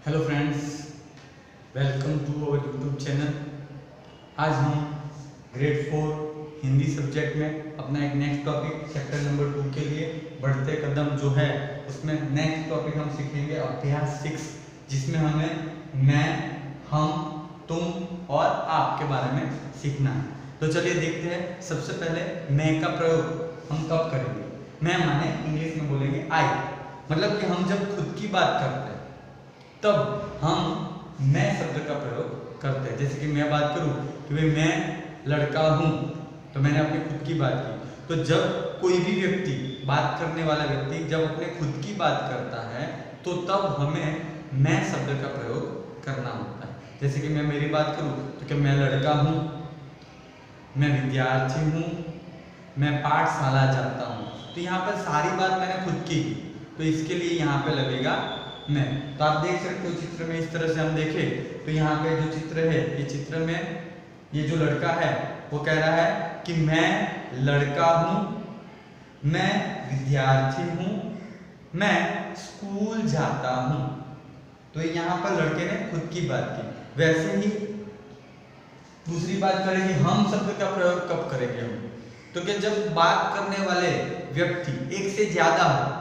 Hello friends, welcome to our YouTube channel. आज हम grade 4 Hindi subject में अपना एक नेक्स्ट टॉपिक चैप्टर नंबर 2 के लिए बढ़ते कदम जो है उसमें नेक्स्ट टॉपिक हम सीखेंगे अभ्यास 6, जिसमें हमें मैं, हम, तुम और आप के बारे में सीखना है। तो चलिए देखते हैं। सबसे पहले मैं का प्रयोग हम कब करेंगे। मैं माने इंग्लिश में बोलेंगे आई, मतलब कि हम जब खुद की बात करते हैं तब हम मैं शब्द का प्रयोग करते हैं। जैसे कि मैं बात करूं कि भाई मैं लड़का हूं, तो मैंने अपनी खुद की बात की। तो जब कोई भी व्यक्ति, बात करने वाला व्यक्ति जब अपने खुद की बात करता है तो तब हमें मैं शब्द का प्रयोग करना होता है। जैसे कि मैं मेरी बात करूं तो क्या मैं लड़का हूं, मैं विद्यार्थी हूं, मैं पाठशाला जाता हूं। तो यहाँ पर सारी बात मैंने खुद की, तो इसके लिए यहाँ पे लगेगा मैं। तो आप देख सकते हो चित्र में, इस तरह से हम देखें तो यहाँ पे जो चित्र है, ये चित्र में ये जो लड़का है वो कह रहा है कि मैं लड़का हूँ, मैं विद्यार्थी हूँ, मैं स्कूल जाता हूँ। तो यहाँ पर लड़के ने खुद की बात की। वैसे ही दूसरी बात करेंगे, हम शब्द का प्रयोग कब करेंगे हम, तो कि जब बात करने वाले व्यक्ति एक से ज्यादा हो,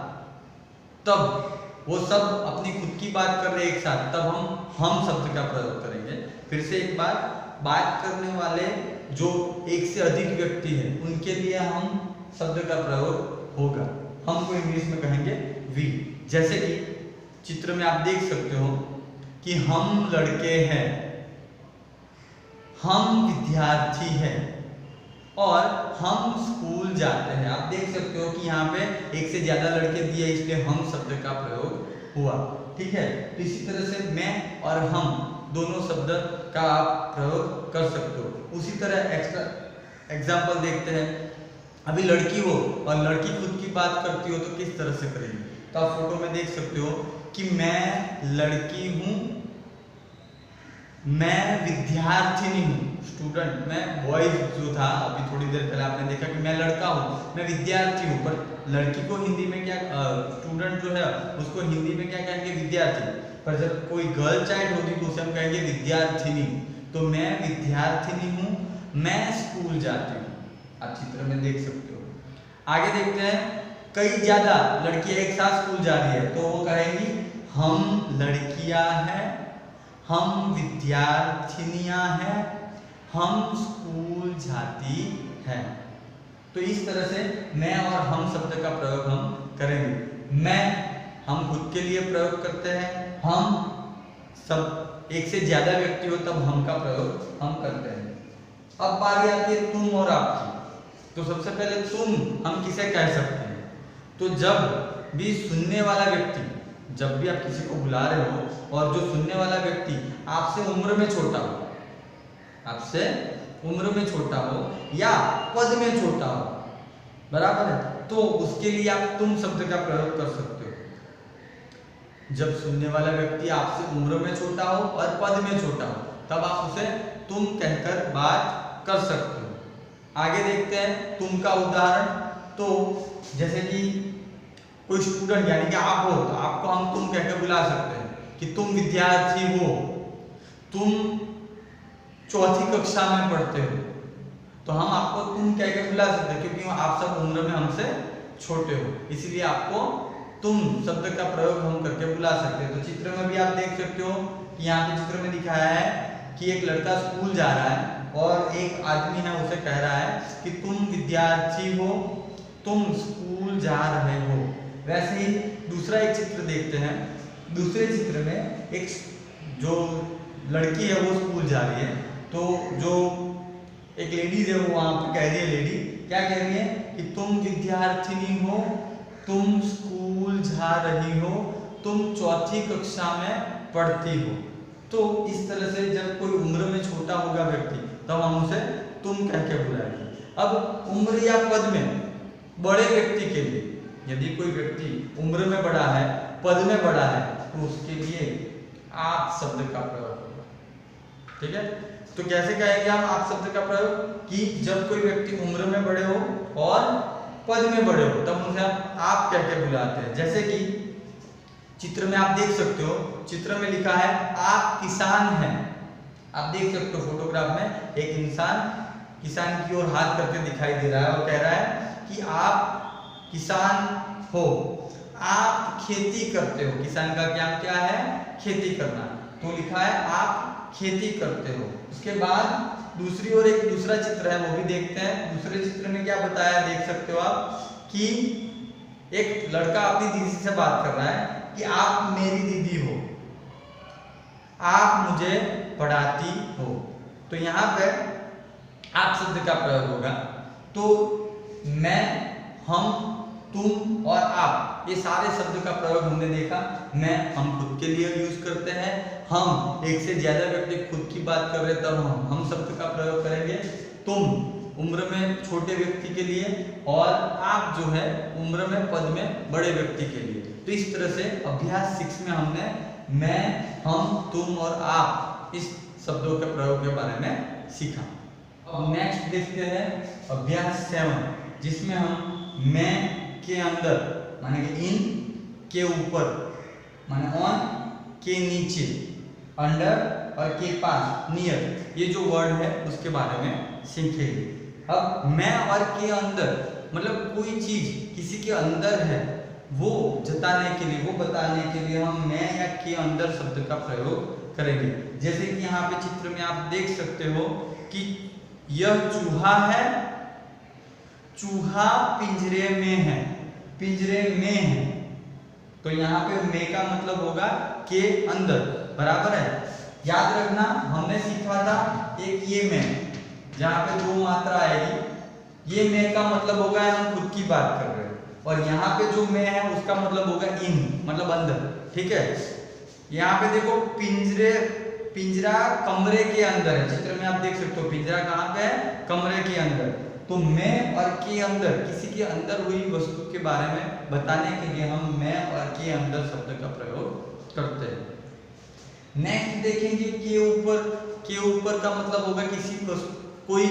तब वो सब अपनी खुद की बात कर रहे एक साथ, तब हम शब्द का प्रयोग करेंगे। फिर से एक बार, बात करने वाले जो एक से अधिक व्यक्ति हैं उनके लिए हम शब्द का प्रयोग होगा। हम को इंग्लिश में कहेंगे वी। जैसे कि चित्र में आप देख सकते हो कि हम लड़के हैं, हम विद्यार्थी हैं और हम स्कूल जाते हैं। आप देख सकते हो कि यहाँ पे एक से ज्यादा लड़के दिए, इसलिए हम शब्द का प्रयोग हुआ। ठीक है, तो इसी तरह से मैं और हम दोनों शब्द का आप प्रयोग कर सकते हो। उसी तरह एक्स्ट्रा एग्जाम्पल देखते हैं। अभी लड़की हो और लड़की खुद की बात करती हो तो किस तरह से करेगी। तो आप फोटो में देख सकते हो कि मैं लड़की हूँ, मैं विद्यार्थिनी हूँ, स्टूडेंट। मैं बॉयज जो था अभी थोड़ी देर पहले आपने देखा कि मैं लड़का हूँ, मैं विद्यार्थी हूँ, पर लड़की को हिंदी में क्या, स्टूडेंट जो है उसको हिंदी में क्या कहेंगे, विद्यार्थी। पर जब कोई गर्ल चाइल्ड होगी तो उसे हम कहेंगे विद्यार्थिनी। तो मैं विद्यार्थिनी हूँ, मैं स्कूल जाती हूँ। आप चित्र में देख सकते हो। आगे देखते हैं, कई ज्यादा लड़कियां एक साथ स्कूल जा रही है तो वो कहेंगी हम लड़कियां हैं, हम विद्यार्थिनियां हैं, हम स्कूल जाती हैं। तो इस तरह से मैं और हम शब्द का प्रयोग हम करेंगे। मैं हम खुद के लिए प्रयोग करते हैं, हम सब एक से ज्यादा व्यक्ति हो तब हम का प्रयोग हम करते हैं। अब बारी आती है तुम और आपकी। तो सबसे पहले तुम हम किसे कह सकते हैं, तो जब भी सुनने वाला व्यक्ति, जब भी आप किसी को बुला रहे हो और जो सुनने वाला व्यक्ति आपसे उम्र में छोटा हो, आपसे उम्र में छोटा हो या पद में छोटा हो, बराबर है, तो उसके लिए आप तुम शब्द का प्रयोग कर सकते हो। जब सुनने वाला व्यक्ति आपसे उम्र में छोटा हो और पद में छोटा हो तब आप उसे तुम कहकर बात कर सकते हो। आगे देखते हैं तुम का उदाहरण। तो जैसे कि कोई स्टूडेंट यानी कि आप हो तो आपको हम तुम कहकर बुला सकते हैं कि तुम विद्यार्थी हो, तुम चौथी कक्षा में पढ़ते हो, तो हम आपको तुम कहकर बुला सकते हैं क्योंकि आप सब उम्र में हमसे छोटे हो, इसलिए आपको तुम शब्द का प्रयोग हम करके बुला सकते हैं। तो चित्र में भी आप देख सकते हो कि यहाँ पे चित्र में दिखाया है कि एक लड़का स्कूल जा रहा है और एक आदमी है उसे कह रहा है कि तुम विद्यार्थी हो, तुम स्कूल जा रहे हो। वैसे ही दूसरा एक चित्र देखते हैं। दूसरे चित्र में एक जो लड़की है वो स्कूल जा रही है, तो जो एक लेडीज है वो वहां पर कह रही है, लेडी क्या कह रही है कि तुम विद्यार्थिनी हो, तुम स्कूल जा रही हो, तुम चौथी कक्षा में पढ़ती हो। तो इस तरह से जब कोई उम्र में छोटा होगा व्यक्ति तब हम उसे तुम कह के बुलाएंगे। अब उम्र या पद में बड़े व्यक्ति के लिए, यदि कोई व्यक्ति उम्र में बड़ा है, पद में बड़ा है, तो उसके लिए आप शब्द का प्रयोग होगा। ठीक है, तो कैसे कहेंगे हम आप शब्द का प्रयोग, कि जब कोई व्यक्ति उम्र में बड़े हो और पद में बड़े हो तब उसे आप कह के बुलाते हैं। जैसे कि चित्र में आप देख सकते हो, चित्र में लिखा है आप किसान हैं। आप देख सकते हो फोटोग्राफ में एक इंसान किसान की ओर हाथ करके दिखाई दे रहा है और कह रहा है कि आप किसान हो, आप खेती करते हो। किसान का क्या क्या है? खेती करना। तो लिखा है आप खेती करते हो। उसके बाद दूसरी ओर एक दूसरा चित्र है, वो भी देखते हैं। दूसरे चित्र में क्या बताया देख सकते हो आप कि एक लड़का अपनी दीदी से बात कर रहा है कि आप मेरी दीदी हो, आप मुझे पढ़ाती हो। तो यहाँ पे आप शब्द का प्रयोग होगा। तो मैं, हम, तुम और आप, ये सारे शब्द का प्रयोग हमने देखा। मैं हम खुद के लिए यूज करते हैं, हम एक से ज्यादा व्यक्ति खुद की बात कर रहे तब हम शब्द का प्रयोग करेंगे। तुम उम्र में छोटे व्यक्ति के लिए और आप जो है उम्र में पद में बड़े व्यक्ति के लिए। तो इस तरह से अभ्यास 6 में हमने मैं, हम, तुम और आप इस शब्दों के प्रयोग के बारे में सीखा। अब नेक्स्ट देखते हैं अभ्यास 7, जिसमें हम मैं के अंदर माने कि इन, के ऊपर माने ऑन, के नीचे अंडर और के पास नियर, ये जो वर्ड है उसके बारे में सीखेंगे। अब मैं और के अंदर मतलब कोई चीज किसी के अंदर है वो जताने के लिए, वो बताने के लिए हम मैं या के अंदर शब्द का प्रयोग करेंगे। जैसे कि यहाँ पे चित्र में आप देख सकते हो कि यह चूहा है, चूहा पिंजरे में है, पिंजरे में है। तो यहाँ पे में का मतलब होगा के अंदर, बराबर है। याद रखना हमने सीखा था एक ये में, जहाँ पे 2 मात्रा आएगी। ये में का मतलब होगा हम खुद की बात कर रहे हैं, और यहाँ पे जो में है उसका मतलब होगा इन, मतलब अंदर। ठीक है, यहाँ पे देखो पिंजरा कमरे के अंदर है। चित्र में आप देख सकते हो पिंजरा कहाँ पे है? कमरे के अंदर। तो मैं और के अंदर किसी के अंदर हुई वस्तु के बारे में बताने के लिए हम मैं और के अंदर शब्द का प्रयोग करते हैं। नेक्स्ट देखेंगे के ऊपर। के ऊपर का मतलब होगा किसी कोई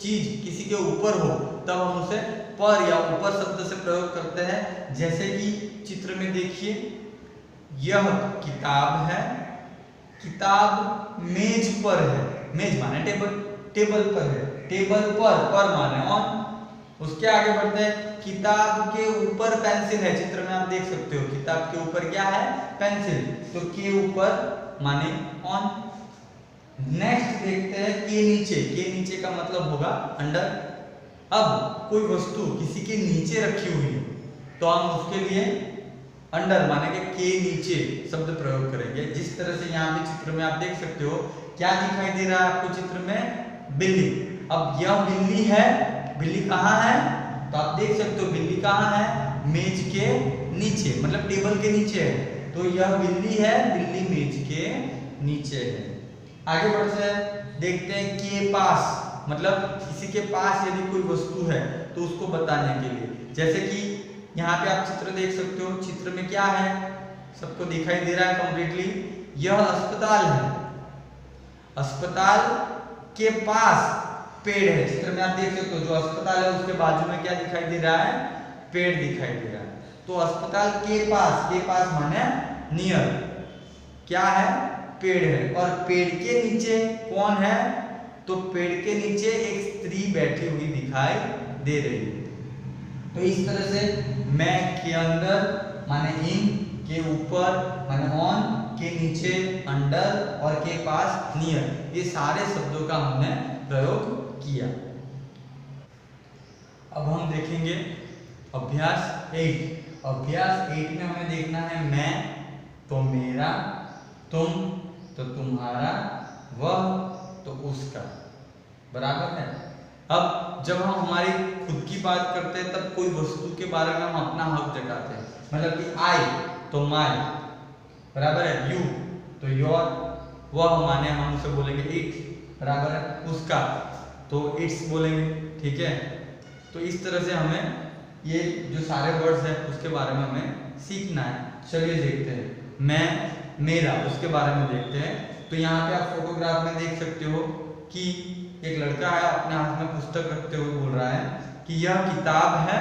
चीज किसी के ऊपर हो तब हम उसे पर या ऊपर शब्द से प्रयोग करते हैं। जैसे कि चित्र में देखिए यह किताब है, किताब मेज पर है, मेज माने टेबल, टेबल पर है, टेबल पर माने ऑन। उसके आगे बढ़ते हैं, किताब के ऊपर पेंसिल है। चित्र में आप देख सकते हो किताब के ऊपर क्या है? पेंसिल। तो के ऊपर माने ऑन। नेक्स्ट देखते हैं के नीचे। के नीचे का मतलब होगा अंडर। अब कोई वस्तु किसी के नीचे रखी हुई है तो हम उसके लिए अंडर माने के नीचे शब्द प्रयोग करेंगे। जिस तरह से यहाँ पे चित्र में आप देख सकते हो क्या दिखाई दे रहा है आपको चित्र में? बिल्ली। अब यह बिल्ली है, बिल्ली कहाँ है? तो आप देख सकते हो बिल्ली कहाँ है? मेज के नीचे, मतलब टेबल के नीचे है। तो यह बिल्ली है, बिल्ली मेज के नीचे है। आगे बढ़ते हैं, देखते हैं के पास, मतलब किसी के पास यदि कोई वस्तु है तो उसको बताने के लिए। जैसे कि यहाँ पे आप चित्र देख सकते हो, चित्र में क्या है? सबको दिखाई दे रहा है कंप्लीटली? यह अस्पताल है, अस्पताल के पास पेड़ है। चित्र में आप देख सकते हो जो अस्पताल है उसके बाजू में क्या दिखाई दे रहा है? पेड़ दिखाई दे रहा है। तो अस्पताल के पास माने नियर, क्या है? पेड़ है। और पेड़ के नीचे कौन है? तो पेड़ के नीचे एक स्त्री बैठी हुई दिखाई दे रही है। तो इस तरह से मैं के अंदर माने इन, के ऊपर माने ऑन, के नीचे अंडर और के पास नियर, ये सारे शब्दों का हमने प्रयोग किया। अब हम देखेंगे अभ्यास 8। अभ्यास 8 में हमें देखना है मैं तो मेरा, तुम तो तुम्हारा, वह तो उसका, बराबर है। अब जब हम हमारी खुद की बात करते हैं तब कोई वस्तु के बारे में हम अपना हक जताते हैं। मतलब कि आई तो माई, बराबर है। यू तो योर, वह माने हम उसे बोलेंगे इट, बराबर है। उसका तो इट्स बोलेंगे, ठीक है। तो इस तरह से हमें ये जो सारे वर्ड्स हैं उसके बारे में हमें सीखना है। चलिए देखते हैं मैं, मेरा, उसके बारे में देखते हैं। तो यहाँ पे आप फोटोग्राफ में देख सकते हो कि एक लड़का है अपने हाथ में पुस्तक रखते हुए बोल रहा है कि यह किताब है,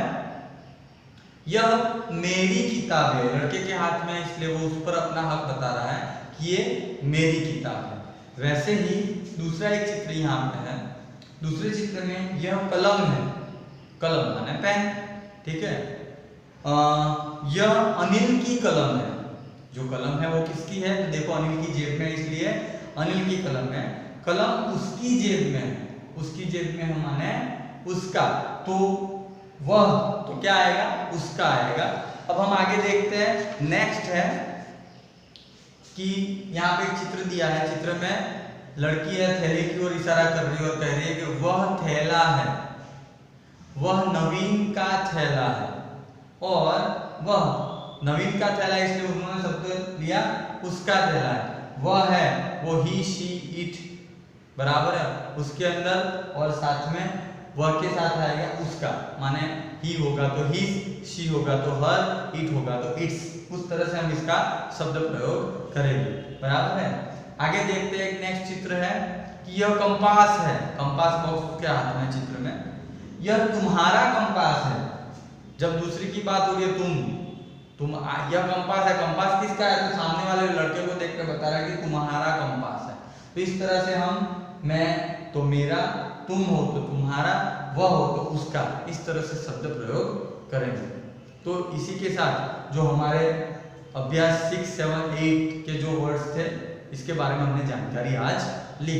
यह मेरी किताब है, लड़के के हाथ में इसलिए वो उस पर अपना हक बता रहा है कि ये मेरी किताब है। वैसे ही दूसरा एक चित्र यहाँ पे है, दूसरे चित्र में यह कलम है, कलम माने पेन, ठीक है। यह अनिल की कलम है, जो कलम है वो किसकी है, तो देखो अनिल की जेब में, इसलिए अनिल की कलम है। कलम उसकी जेब में है, उसकी जेब में है माने उसका, तो वह तो क्या आएगा, उसका आएगा। अब हम आगे देखते हैं, नेक्स्ट है कि यहाँ पे एक चित्र दिया है, चित्र में लड़की है, थैले की ओर इशारा कर रही है और कह रही है कि वह थैला है, वह नवीन का थैला है, और वह नवीन का थैला इसलिए उन्होंने शब्द लिया उसका थैला है। वह है वो ही शी इट बराबर है उसके अंदर, और साथ में वह के साथ आएगा उसका, माने ही होगा तो हिज, शी होगा तो हर, इट होगा तो इट्स। उस तरह से हम इसका शब्द प्रयोग करेंगे, बराबर है। आगे देखते हैं, एक नेक्स्ट चित्र है कि यह कंपास है, कंपास बॉक्स उसके हाथ में चित्र में, यह तुम्हारा कंपास है। जब दूसरी की बात हो रही है तुम यह कंपास है, कंपास किसका है, तो सामने वाले लड़के को देख कर बता रहा है कि तुम्हारा कंपास है। तो इस तरह से हम मैं तो मेरा, तुम हो तो तुम्हारा, वह हो तो उसका, इस तरह से शब्द प्रयोग करेंगे। तो इसी के साथ जो हमारे अभ्यास 6, 7, 8 के जो वर्ड्स थे, इसके बारे में हमने जानकारी आज ली।